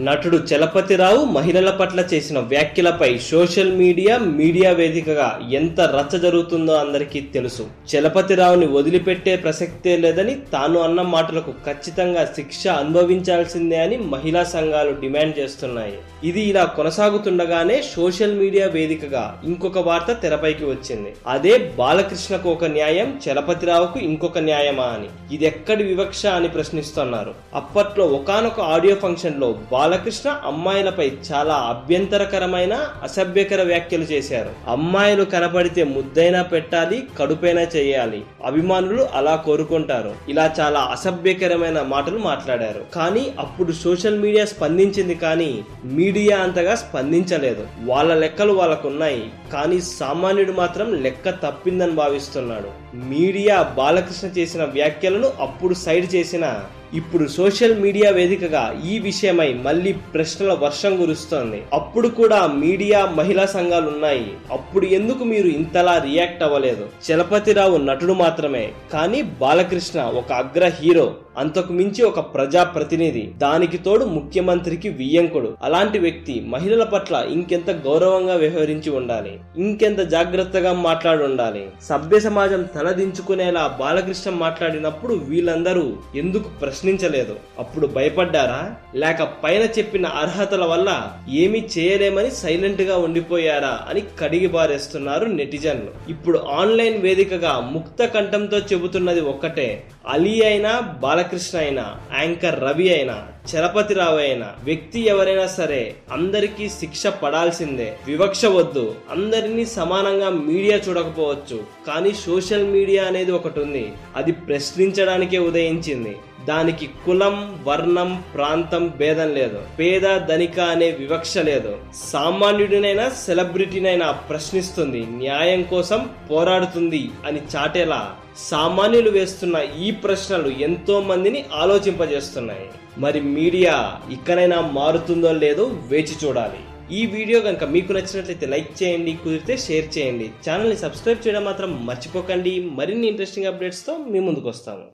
నటుడు చలపతిరావు మహిళల పట్ల చేసిన వ్యాఖ్యలపై సోషల్ మీడియా వేదికగా ఎంత రచ్చ జరుగుతుందో అందరికీ తెలుసు. చలపతిరావుని వదిలిపెట్టే ప్రసక్తే లేదని, తాను అన్న మాటలకు ఖచ్చితంగా శిక్ష అనుభవించాల్సిందే అని మహిళా సంఘాలు డిమాండ్ చేస్తున్నాయి. ఇది ఇలా కొనసాగుతుండగానే సోషల్ మీడియా వేదికగా ఇంకొక వార్త తెరపైకి వచ్చింది. అదే బాలకృష్ణకు ఒక న్యాయం, చలపతిరావుకు ఇంకొక న్యాయమా అని. ఇది ఎక్కడి వివక్ష అని ప్రశ్నిస్తున్నారు. అప్పట్లో ఒకానొక ఆడియో ఫంక్షన్ లో బాలకృష్ణ అమ్మాయిలపై చాలా అభ్యంతరకరమైన అసభ్యకర వ్యాఖ్యలు చేశారు. అమ్మాయిలు కనపడితే ముద్దైనా పెట్టాలి, కడుపైనా చేయాలి, అభిమానులు అలా కోరుకుంటారు, ఇలా చాలా అసభ్యకరమైన మాటలు మాట్లాడారు. కానీ అప్పుడు సోషల్ మీడియా స్పందించింది, కానీ మీడియా అంతగా స్పందించలేదు. వాళ్ళ లెక్కలు వాళ్ళకున్నాయి, కానీ సామాన్యుడు మాత్రం లెక్క తప్పిందని భావిస్తున్నాడు. మీడియా బాలకృష్ణ చేసిన వ్యాఖ్యలను అప్పుడు సైడ్ చేసిన, ఇప్పుడు సోషల్ మీడియా వేదికగా ఈ విషయమై మళ్ళీ ప్రశ్నల వర్షం కురుస్తోంది. అప్పుడు కూడా మీడియా, మహిళా సంఘాలు ఉన్నాయి, అప్పుడు ఎందుకు మీరు ఇంతలా రియాక్ట్ అవ్వలేదు? చలపతిరావు నటుడు మాత్రమే, కానీ బాలకృష్ణ ఒక అగ్ర హీరో, అంతకు మించి ఒక ప్రజా ప్రతినిధి, దానికి తోడు ముఖ్యమంత్రికి వియ్యంకుడు. అలాంటి వ్యక్తి మహిళల పట్ల ఇంకెంత గౌరవంగా వ్యవహరించి ఉండాలి, ఇంకెంత జాగ్రత్తగా మాట్లాడి ఉండాలి. సభ్య సమాజం తలదించుకునేలా బాలకృష్ణ మాట్లాడినప్పుడు వీళ్ళందరూ ఎందుకు ప్రశ్నించలేదు? అప్పుడు భయపడ్డారా, లేక పైన చెప్పిన అర్హతల వల్ల ఏమీ చేయలేమని సైలెంట్ గా ఉండిపోయారా అని కడిగి బారేస్తున్నారు నెటిజన్లు. ఇప్పుడు ఆన్లైన్ వేదికగా ముక్త కంఠంతో చెబుతున్నది ఒక్కటే, అలీ అయినా, బాలకృష్ణ అయినా, యాంకర్ రవి అయినా, చలపతిరావు అయినా, వ్యక్తి ఎవరైనా సరే అందరికీ శిక్ష పడాల్సిందే. వివక్ష వద్దు. అందరినీ సమానంగా మీడియా చూడకపోవచ్చు, కానీ సోషల్ మీడియా అనేది ఒకటి ఉంది, అది ప్రశ్నించడానికే ఉదయించింది. దానికి కులం, వర్ణం, ప్రాంతం భేదం లేదు, పేద ధనిక అనే వివక్ష లేదు. సామాన్యుడినైనా సెలబ్రిటీనైనా ప్రశ్నిస్తుంది, న్యాయం కోసం పోరాడుతుంది అని చాటేలా సామాన్యులు వేస్తున్న ఈ ప్రశ్నలు ఎంతో మందిని ఆలోచింపజేస్తున్నాయి. మరి మీడియా ఇకనైనా మారుతుందో లేదో వేచి చూడాలి. ఈ వీడియో కనుక మీకు నచ్చినట్లయితే లైక్ చేయండి, కుదిరితే షేర్ చేయండి. ఛానల్ని సబ్స్క్రైబ్ చేయడం మాత్రం మర్చిపోకండి. మరిన్ని ఇంట్రెస్టింగ్ అప్డేట్స్తో మీ ముందుకు వస్తాము.